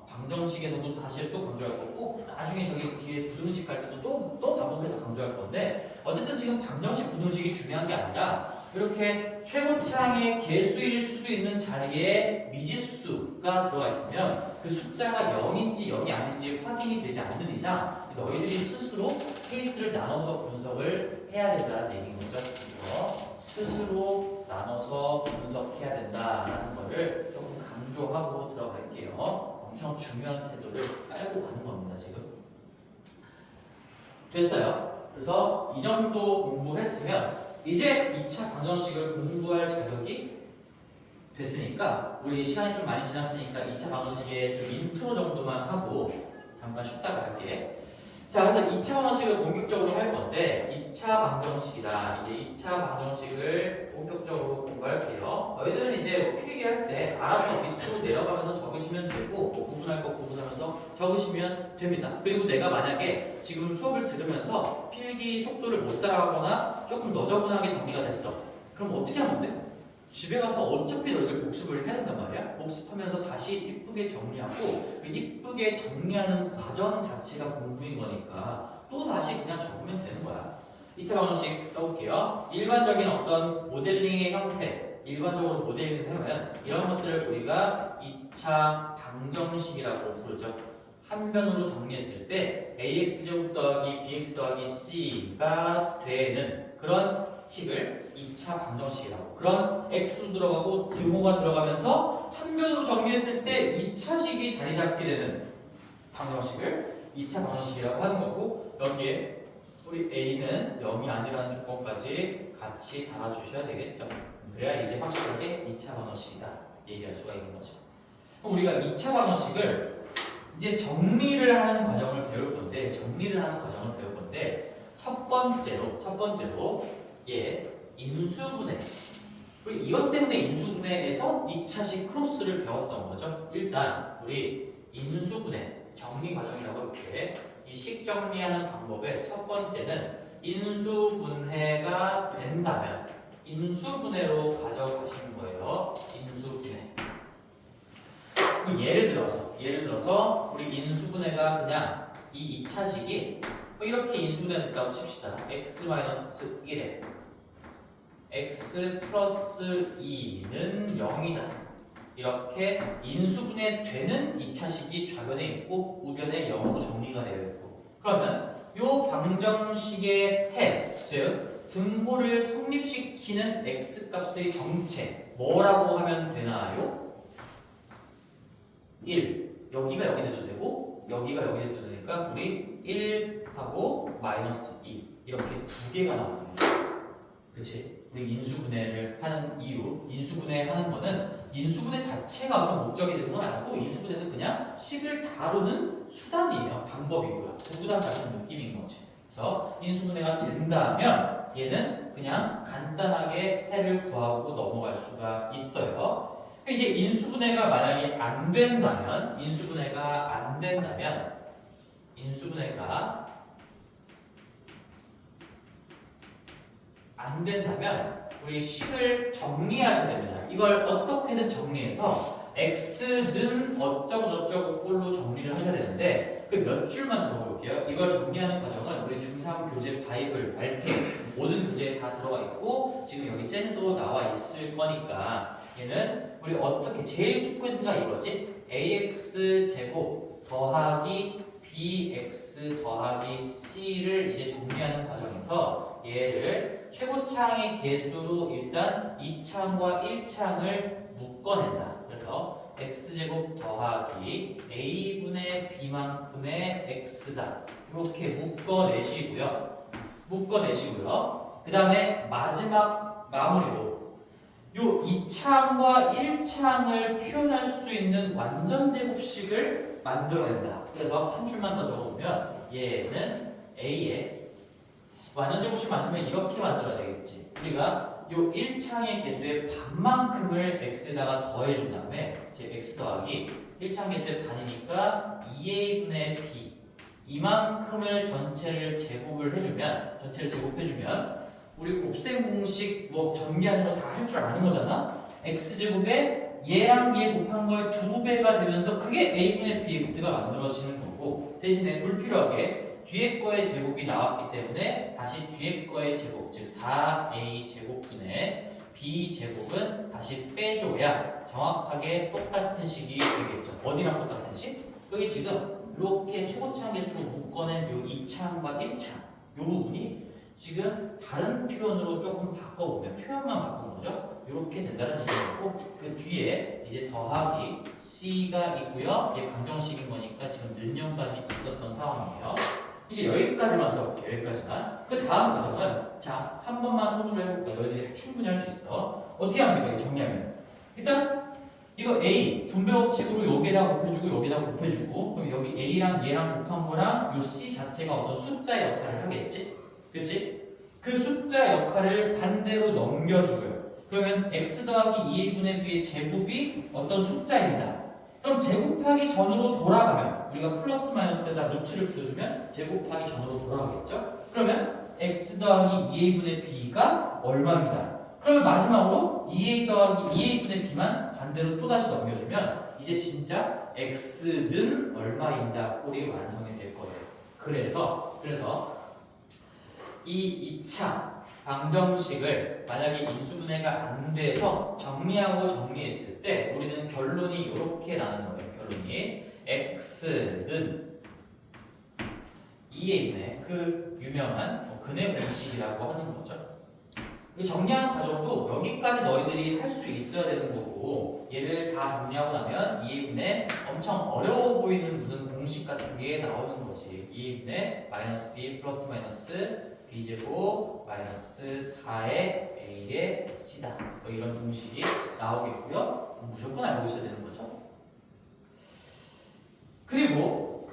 Speaker 1: 방정식에서도 다시 또 강조할 거고 나중에 저기 뒤에 부등식 갈 때도 또 반복해서 강조할 건데 어쨌든 지금 방정식 부등식이 중요한 게 아니라 이렇게 최고차항의 계수일 수도 있는 자리에 미지수가 들어가 있으면 그 숫자가 0인지 0이 아닌지 확인이 되지 않는 이상 너희들이 스스로 케이스를 나눠서 분석을 해야 된다는 얘기인 거죠. 그래서 스스로 나눠서 분석해야 된다라는 거를 조금 강조하고 들어갈게요. 엄청 중요한 태도를 깔고 가는 겁니다. 지금 됐어요. 그래서 이 정도 공부했으면 이제 2차 방정식을 공부할 자격이 됐으니까 우리 시간이 좀 많이 지났으니까 2차 방정식의 좀 인트로 정도만 하고 잠깐 쉬다가 할게. 자, 그래서 2차 방정식을 본격적으로 할 건데 2차 방정식이다. 이제 2차 방정식을 본격적으로 공부할게요. 너희들은 이제 뭐 필기할 때 알아서 밑으로 내려가면서 적으시면 되고 뭐 구분할 거 구분하면서 적으시면 됩니다. 그리고 내가 만약에 지금 수업을 들으면서 필기 속도를 못 따라가거나 조금 너저분하게 정리가 됐어. 그럼 어떻게 하면 돼? 집에 가서 어차피 너희들 복습을 해야 된단 말이야. 복습하면서 다시 이쁘게 정리하고 그 이쁘게 정리하는 과정 자체가 공부인 거니까 또 다시 그냥 적으면 되는 거야. 2차 방정식 써볼게요. 일반적인 어떤 모델링의 형태, 일반적으로 모델링을 해보면 이런 것들을 우리가 2차 방정식이라고 부르죠. 한 변으로 정리했을 때 ax제곱 더하기 bx 더하기 c가 되는 그런 식을 2차 방정식이라고. 그런 x도 들어가고 등호가 들어가면서 한 변으로 정리했을 때 2차식이 자리 잡게 되는 방정식을 2차 방정식이라고 하는 거고 여기에 우리 a는 0이 아니라는 조건까지 같이 달아주셔야 되겠죠. 그래야 이제 확실하게 2차 방정식이다 얘기할 수가 있는 거죠. 그럼 우리가 2차 방정식을 이제 정리를 하는 과정을 배울 건데 첫 번째로 인수분해. 우리 이것 때문에 인수분해에서 2차식 크로스를 배웠던 거죠. 일단 우리 인수분해 정리 과정이라고 이렇게 이 식 정리하는 방법의 첫 번째는 인수분해가 된다면 인수분해로 가져가시는 거예요. 인수분해. 예를 들어서 우리 인수분해가 그냥 이 2차식이 이렇게 인수분해 됐다고 칩시다. x-1에 x 플러스 2는 0이다. 이렇게 인수분해 되는 2차식이 좌변에 있고 우변에 0으로 정리가 되어 있고, 그러면 이 방정식의 해, 즉 등호를 성립시키는 x값의 정체 뭐라고 하면 되나요? 1. 여기가 0이 돼도 되고 여기가 0이 돼도 되니까 우리 1하고 마이너스 2 이렇게 두 개가 나오는 거죠. 그치? 우리 인수분해를 하는 이유, 인수분해 하는 거는 인수분해 자체가 어떤 목적이 되는 건 아니고 인수분해는 그냥 식을 다루는 수단이에요. 방법이고요. 구구단 같은 느낌인 거지. 그래서 인수분해가 된다면 얘는 그냥 간단하게 해를 구하고 넘어갈 수가 있어요. 이제 인수분해가 만약에 안 된다면 우리 식을 정리하셔야 됩니다. 이걸 어떻게든 정리해서 x는 어쩌고 저쩌고 꼴로 정리를 하셔야 되는데 그 몇 줄만 적어볼게요. 이걸 정리하는 과정은 우리 중3 교재 바이블, RP 모든 교재에 다 들어가 있고 지금 여기 샌도 나와 있을 거니까 얘는 우리 어떻게 제일 키포인트가 이거지? ax 제곱 더하기 bx 더하기 c를 이제 정리하는 과정에서 얘를 최고창의 개수로 일단 2창과 1창을 묶어낸다. 그래서 x제곱 더하기 a분의 b만큼의 x다. 이렇게 묶어내시고요. 그 다음에 마지막 마무리로 요 2창과 1창을 표현할 수 있는 완전 제곱식을 만들어낸다. 그래서 한 줄만 더 적어보면 얘는 a의 완전 제곱식 만들면 이렇게 만들어야 되겠지. 우리가 요 1창의 개수의 반만큼을 x에다가 더해준 다음에 이제 x 더하기 1창 개수의 반이니까 2a분의 b 이만큼을 전체를 제곱해주면 우리 곱셈 공식 뭐 정리하는 거 다 할 줄 아는 거잖아. x제곱에 얘랑 얘 곱한 거의 2배가 되면서 그게 a분의 bx가 만들어지는 거고, 대신에 불필요하게 뒤에 거의 제곱이 나왔기 때문에 다시 뒤에 거의 제곱, 즉 4a 제곱분의 b 제곱은 다시 빼줘야 정확하게 똑같은 식이 되겠죠. 어디랑 똑같은 식? 여기 지금 이렇게 최고창 개수로 묶어낸 요 2창과 1창 요 부분이 지금 다른 표현으로 조금 바꿔보면 표현만 바꾼 거죠. 이렇게 된다는 얘기고, 그 뒤에 이제 더하기 c가 있고요. 이게 방정식인 거니까 지금 는영까지 있었던 상황이에요. 이제 여기까지만 써볼게요. 여기까지만. 그 다음 과정은 자, 한 번만 손으로 해볼까? 너희들이 충분히 할 수 있어. 어떻게 합니까? 이거 정리하면 일단 이거 A 분배 법칙으로 여기에다 곱해주고 여기다 곱해주고, 그럼 여기 A랑 얘랑 곱한 거랑 요 C 자체가 어떤 숫자의 역할을 하겠지? 그치? 그 숫자 역할을 반대로 넘겨주고요. 그러면 x 더하기 2a분의 b의 제곱이 어떤 숫자입니다. 그럼 제곱하기 전으로 돌아가면 우리가 플러스 마이너스에다 루트를 붙여주면 제곱하기 전으로 돌아가겠죠? 그러면 x 더하기 2a분의 b가 얼마입니다. 그러면 마지막으로 2a 더하기 2a분의 b만 반대로 또다시 넘겨주면 이제 진짜 x는 얼마입니다. 꼴이 완성이 될 거예요. 그래서 이 2차 방정식을 만약에 인수분해가 안 돼서 정리했을 때 우리는 결론이 이렇게 나는 거예요. 결론이 x는 2a분의 그 유명한 근해 공식이라고 하는 거죠. 정리하는 과정도 여기까지 너희들이 할 수 있어야 되는 거고, 얘를 다 정리하고 나면 2a분의 엄청 어려워 보이는 무슨 공식 같은 게 나오는 거지. 2a분의 마이너스 b 플러스 마이너스 b제곱 마이너스 4의 a의 c다. 뭐 이런 공식이 나오겠고요. 무조건 알고 있어야 되는 거죠. 그리고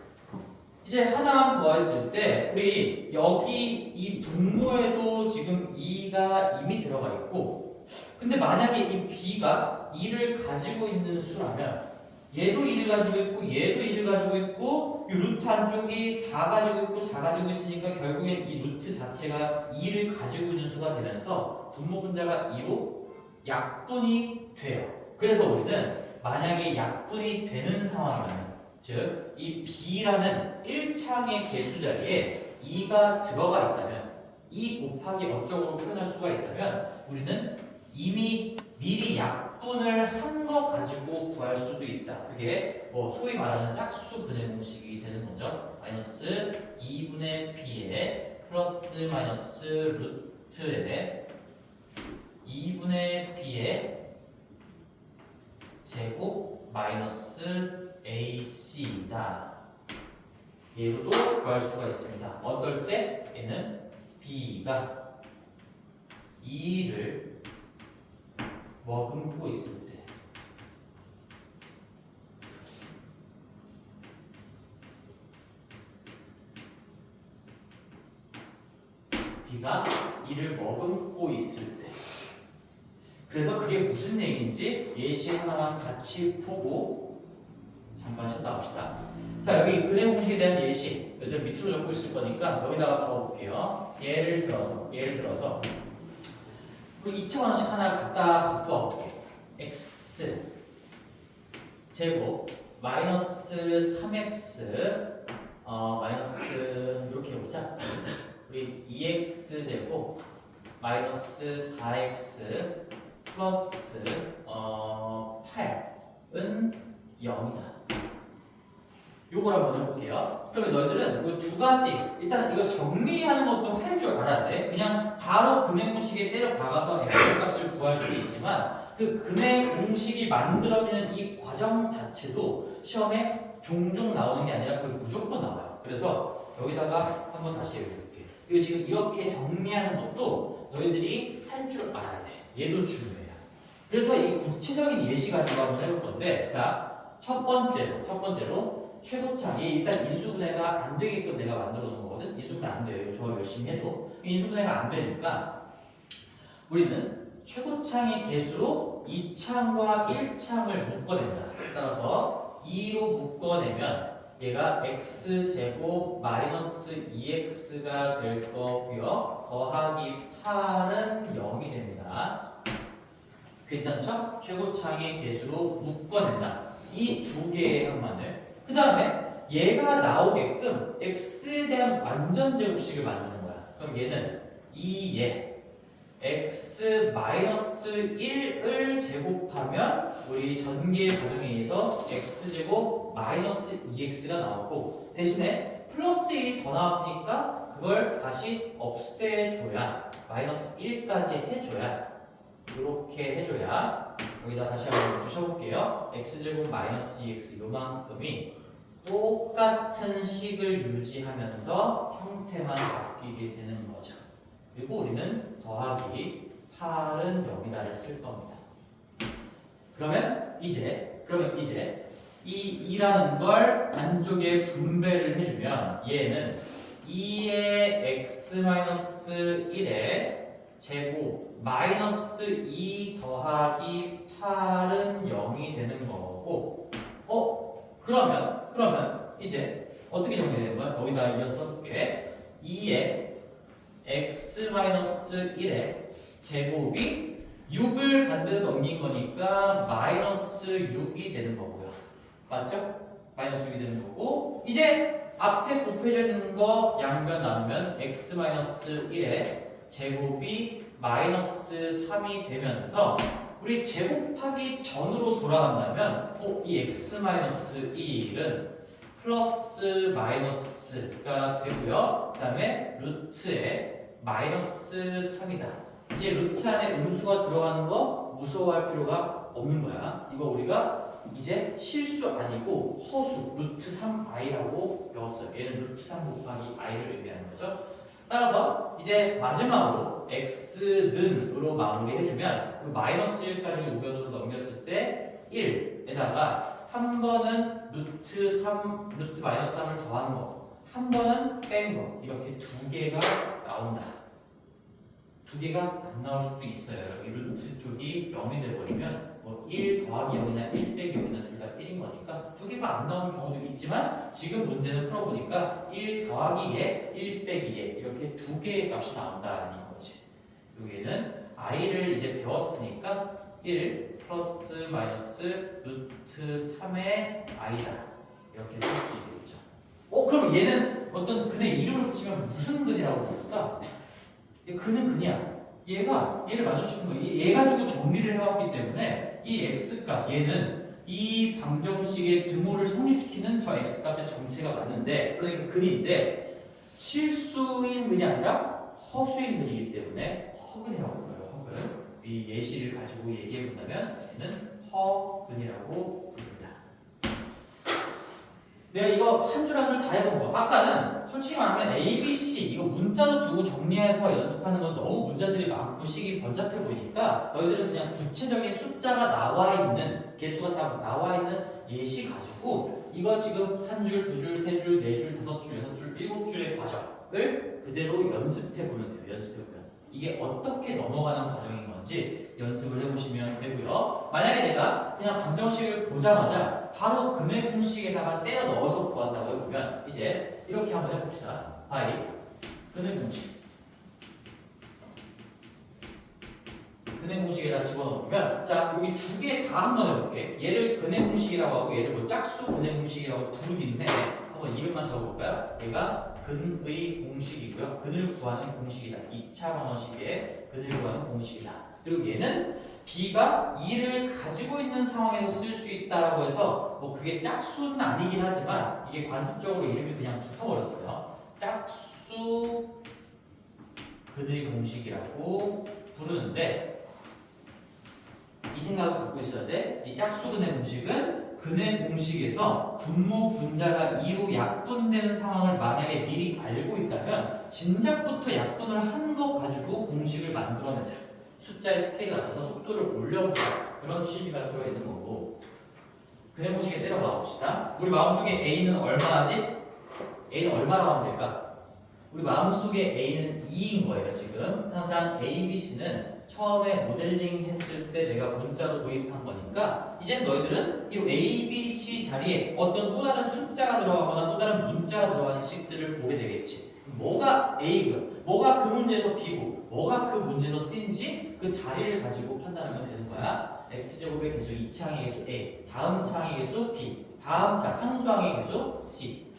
Speaker 1: 이제 하나만 더 했을 때 우리 여기 이 분모에도 지금 2가 이미 들어가 있고, 근데 만약에 이 b가 2를 가지고 있는 수라면 얘도 1을 가지고 있고 얘도 1을 가지고 있고 이 루트 안쪽이 4 가지고 있고 4 가지고 있으니까 결국엔 이 루트 자체가 2를 가지고 있는 수가 되면서 분모 분자가 2로 약분이 돼요. 그래서 우리는 만약에 약분이 되는 상황이라면 즉 이 b라는 1창의 개수 자리에 2가 들어가 있다면 2 곱하기 어쩌고로 표현할 수가 있다면 우리는 이미 미리 약분을 한 거 가지고 구할 수도 있다. 그게 뭐 소위 말하는 짝수 분해 공식이 되는 거죠. 마이너스 2분의 b에 플러스 마이너스 루트에 2분의 b의 제곱 마이너스 ac다. 얘로도 구할 수가 있습니다. 어떨 때? 얘는 b가 2를 머금고 있을 때. b가 2를 머금고 있을 때. 그래서 그게 무슨 얘기인지 예시 하나만 같이 보고 잠깐 쉬었다 갑시다. 자, 여기 근해 공식에 대한 예시 여기 밑으로 적고 있을 거니까 여기다가 적어볼게요. 예를 들어서 우리 2차원식 하나를 갖고 와볼게요. x 제곱 마이너스 3x 마이너스 이렇게 해보자. 우리 2x 제곱 마이너스 4x 플러스 8은 0이다. 요걸 한번 해볼게요. 그러면 너희들은 이 두 가지 일단 이거 정리하는 것도 할 줄 알아야 돼. 그냥 바로 근해 공식에 때려 박아서 x 값을 구할 수도 있지만 그 근해 공식이 만들어지는 이 과정 자체도 시험에 종종 나오는 게 아니라 거의 무조건 나와요. 그래서 여기다가 한번 다시 읽어볼게. 이거 지금 이렇게 정리하는 것도 너희들이 할 줄 알아야 돼. 얘도 중요해요. 그래서 이 구체적인 예시 가지고 한번 해볼 건데, 자, 첫 번째로 최고창이 일단 인수분해가 안 되게끔 내가 만들어 놓은 거거든. 인수분해 안 돼요. 이거 저 열심히 해도 인수분해가 안 되니까 우리는 최고창의 개수로 2창과 1창을 묶어낸다. 따라서 2로 묶어내면 얘가 x제곱 마이너스 2x가 될 거고요. 더하기 8은 0이 됩니다. 괜찮죠? 최고창의 개수로 묶어낸다. 이 두 개의 항만을. 그 다음에 얘가 나오게끔 x에 대한 완전 제곱식을 만드는 거야. 그럼 얘는 2에 x 마이너스 1을 제곱하면 우리 전개 과정에 의해서 x제곱 마이너스 2x가 나왔고 대신에 플러스 1이 더 나왔으니까 그걸 다시 없애줘야 마이너스 1까지 해줘야 이렇게 해줘야 여기다 다시 한번 주셔볼게요. x제곱 마이너스 2x 요만큼이 똑같은 식을 유지하면서 형태만 바뀌게 되는 거죠. 그리고 우리는 더하기 8은 0이다를 쓸 겁니다. 그러면 이제 이 2라는 걸 안쪽에 분배를 해주면 얘는 2의 x-1의 제곱 마이너스 2 더하기 8은 0이 되는 거고 그러면 이제 어떻게 정리되는 거야? 여기다 이어서 써볼게. 2의 x-1의 제곱이 6을 반대로 넘긴 거니까 마이너스 6이 되는 거고요. 맞죠? 마이너스 6이 되는 거고 이제 앞에 곱해져 있는 거 양변 나누면 x-1의 제곱이 마이너스 3이 되면서 우리 제곱하기 전으로 돌아간다면 이 x-1은 플러스 마이너스가 되고요. 그 다음에 루트에 마이너스 3이다. 이제 루트 안에 음수가 들어가는 거 무서워할 필요가 없는 거야. 이거 우리가 이제 실수 아니고 허수 루트 3i라고 배웠어요. 얘는 루트 3 곱하기 i를 의미하는 거죠. 따라서 이제 마지막으로 x는으로 마무리해주면 그 마이너스 1까지 우변으로 넘겼을 때 1에다가 한 번은 루트 마이너스 3을 더한 거, 한 번은 뺀 거, 이렇게 두 개가 나온다. 두 개가 안 나올 수도 있어요. 이 루트 쪽이 0이 돼버리면 뭐 1 더하기 0이나 1 빼기 0이나 둘 다 1인 거니까 소리가 안 나오는 경우도 있지만 지금 문제는 풀어보니까 1 더하기 예, 1 빼기 예 이렇게 두 개의 값이 나온다는 거지. 여기에는 i를 이제 배웠으니까 1 플러스 마이너스 루트 3의 i다 이렇게 쓸 수 있겠죠. 그럼 얘는 어떤 근의 이름을 붙이면 무슨 근이라고 부를까? 근은 근이야. 얘를 만족시킨 거야. 얘 가지고 정리를 해왔기 때문에 이 x값 얘는 이 방정식의 등호를 성립시키는 저 x값의 정체가 맞는데 그러니까 근인데 실수인 근이 아니라 허수인 근이기 때문에 허근이라고 불러요. 허근. 이 예시를 가지고 얘기해 본다면 얘는 허근이라고 부릅니다. 내가 이거 한 줄 한 줄 다 해본 거. 아까는 솔직히 말하면 A, B, C 이거 문자로 두고 정리해서 연습하는 건 너무 문자들이 많고 식이 번잡해 보이니까 너희들은 그냥 구체적인 숫자가 나와 있는 개수가 다 나와 있는 예시 가지고 이거 지금 한 줄, 두 줄, 세 줄, 네 줄, 다섯 줄, 여섯 줄, 일곱 줄의 과정을 그대로 연습해 보면 돼요. 연습해 보면 이게 어떻게 넘어가는 과정인 건지 연습을 해보시면 되고요. 만약에 내가 그냥 방정식을 보자마자 바로 금의 공식에다가 때려 넣어서 구한다고 해보면 이제 이렇게 한번 해봅시다. i 금의 공식 근의 공식에다 집어넣으면 자 여기 두 개 다 한번 해볼게. 얘를 근의 공식이라고 하고 얘를 뭐 짝수 근의 공식이라고 부르긴데 한번 이름만 적어볼까요? 얘가 근의 공식이고요. 근을 구하는 공식이다. 2차 방정식의 근을 구하는 공식이다. 그리고 얘는 b가 2를 가지고 있는 상황에서 쓸 수 있다라고 해서 뭐 그게 짝수는 아니긴 하지만 이게 관습적으로 이름이 그냥 붙어버렸어요. 짝수 근의 공식이라고 부르는데 이 생각을 갖고 있어야 돼. 이 짝수 근의 공식은 근의 공식에서 분모 분자가 2로 약분되는 상황을 만약에 미리 알고 있다면 진작부터 약분을 한 거 가지고 공식을 만들어내자. 숫자의 스케일을 낮춰서 속도를 올려보자. 그런 취지가 들어있는 거고 근의 공식에 때려봐 봅시다. 우리 마음속에 A는 얼마지? A는 얼마라고 하면 될까? 우리 마음속에 A는 2인 거예요 지금. 항상 A, B, C는 처음에 모델링 했을 때 내가 문자로 도입한 거니까 이제 너희들은 이 A, B, C 자리에 어떤 또 다른 숫자가 들어가거나 또 다른 문자가 들어가는 식들을 보게 되겠지. 뭐가 A고요. 뭐가 그 문제에서 B고 뭐가 그 문제에서 C인지 그 자리를 가지고 판단하면 되는 거야. X제곱의 개수 2차항의 개수 A, 다음 차항의 개수 B, 다음 상수항의 개수 C.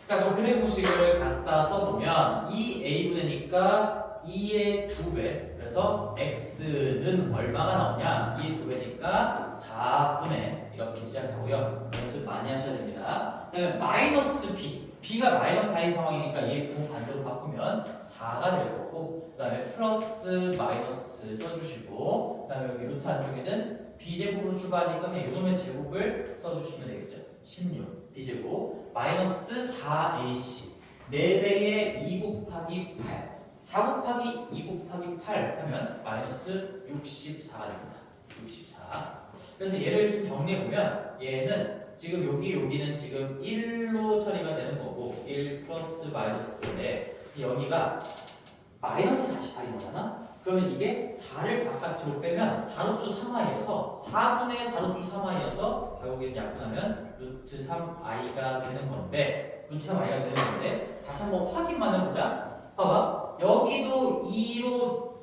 Speaker 1: 자 그럼 근의 공식을 갖다 써보면 2A분의니까 2의 2배 그래서 X는 얼마가 나오냐 2의 2배니까 4분의 이렇게 시작하고요. 연습 많이 하셔야 됩니다. 그 다음에 마이너스 B B가 마이너스 4인 상황이니까 얘 반대로 바꾸면 4가 될 거고 그 다음에 플러스 마이너스 써주시고 그 다음에 여기 루트 안쪽에는 B제곱으로 출발하니까 그냥 이놈의 제곱을 써주시면 되겠죠. 16 B제곱 마이너스 4AC 4배의 2 곱하기 8 4 곱하기 2 곱하기 8 하면 마이너스 64가 됩니다. 64 그래서 얘를 좀 정리해보면 얘는 지금 여기는 지금 1로 처리가 되는 거고 1 플러스 마이너스인데 여기가 마이너스 48인 거잖아? 그러면 이게 4를 바깥으로 빼면 4루트 3i여서 4분의 4루트 3i여서 결국엔 약분하면 루트 3i가 되는 건데 루트 3i가 되는 건데 다시 한번 확인만 해보자. 봐봐. 여기도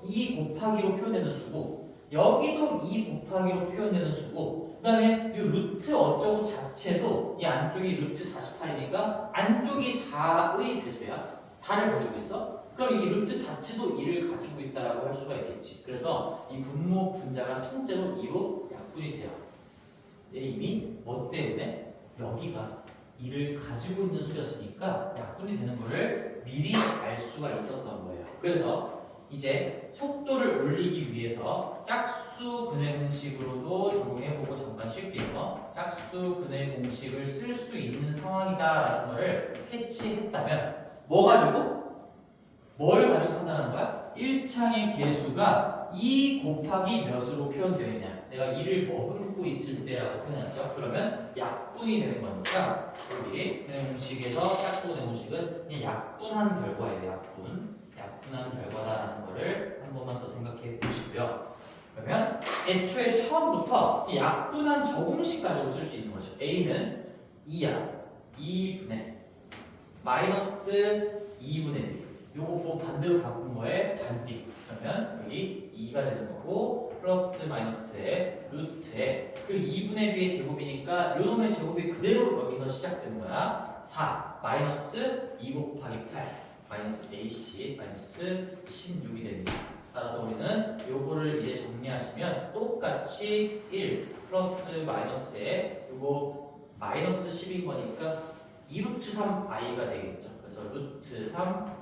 Speaker 1: 2 곱하기로 표현되는 수고 여기도 2 곱하기로 표현되는 수고 그 다음에 이 루트 어쩌고 자체도 이 안쪽이 루트 48이니까 안쪽이 4의 배수야. 4를 가지고 있어. 그럼 이 루트 자체도 2를 가지고 있다라고 할 수가 있겠지. 그래서 이 분모 분자가 통째로 2로 약분이 돼요. 이미 뭐 때문에? 여기가 2를 가지고 있는 수였으니까 약분이 되는 거를 미리 알 수가 있었던 거예요. 그래서 이제 속도를 올리기 위해서 짝수 근의 공식으로도 적용해보고 잠깐 쉴게요. 짝수 근의 공식을 쓸 수 있는 상황이다라는 거를 캐치했다면 뭐 가지고? 뭘 가지고 판단하는 거야? 1창의 개수가 2 곱하기 몇으로 표현되어 있냐. 내가 2를 머금고 있을 때라고 표현했죠. 그러면 약분이 되는 거니까 여기 근의 공식에서 짝수 근의 공식은 그냥 약분한 결과예요. 약분한 결과다라는 거를 한 번만 더 생각해 보시고요. 그러면 애초에 처음부터 이 약분한 저공식 가지고 쓸 수 있는 거죠. A는 2야. 2분의 마이너스 2분의 1. 요거 뭐 반대로 바꾼 거에 반띵. 그러면 여기 2가 되는 거고 플러스 마이너스의 루트에 그 2분의 b의 제곱이니까 요 놈의 제곱이 그대로 여기서 시작되는 거야. 4 마이너스 2 곱하기 8 마이너스 AC 마이너스 16이 됩니다. 따라서 우리는 요거를 이제 정리하시면 똑같이 1 플러스 마이너스에 요거 마이너스 10인 거니까 2루트 3i가 되겠죠. 그래서 루트 3i다.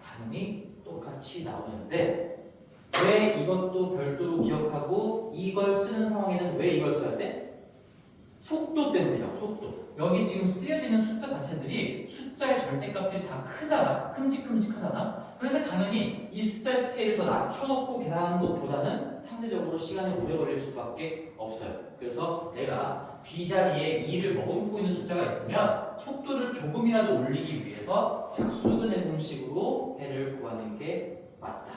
Speaker 1: 당연히 똑같이 나오는데 왜 이것도 별도로 기억하고 이걸 쓰는 상황에는 왜 이걸 써야 돼? 속도 때문이라고. 속도. 여기 지금 쓰여지는 숫자 자체들이 숫자의 절대값들이 다 크잖아. 큼직큼직하잖아. 그러니까 당연히 이 숫자의 스케일을 더 낮춰놓고 계산하는 것보다는 상대적으로 시간이 오래 걸릴 수밖에 없어요. 그래서 내가 B자리에 2를 머금고 있는 숫자가 있으면 속도를 조금이라도 올리기 위해서 jak수근의 공식으로 해를 구하는 게 맞다.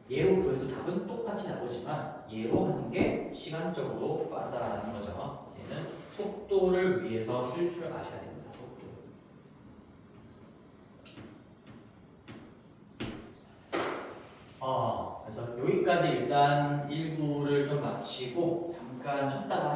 Speaker 1: 예로 구해도 답은 똑같이 나오지만 예로 하는 게 시간적으로 빠르다라는 거죠. 얘는 속도를 위해서 쓸 줄 아셔야 됩니다. 속도. 그래서 여기까지 일단 1부를 좀 마치고 잠깐 쉬었다가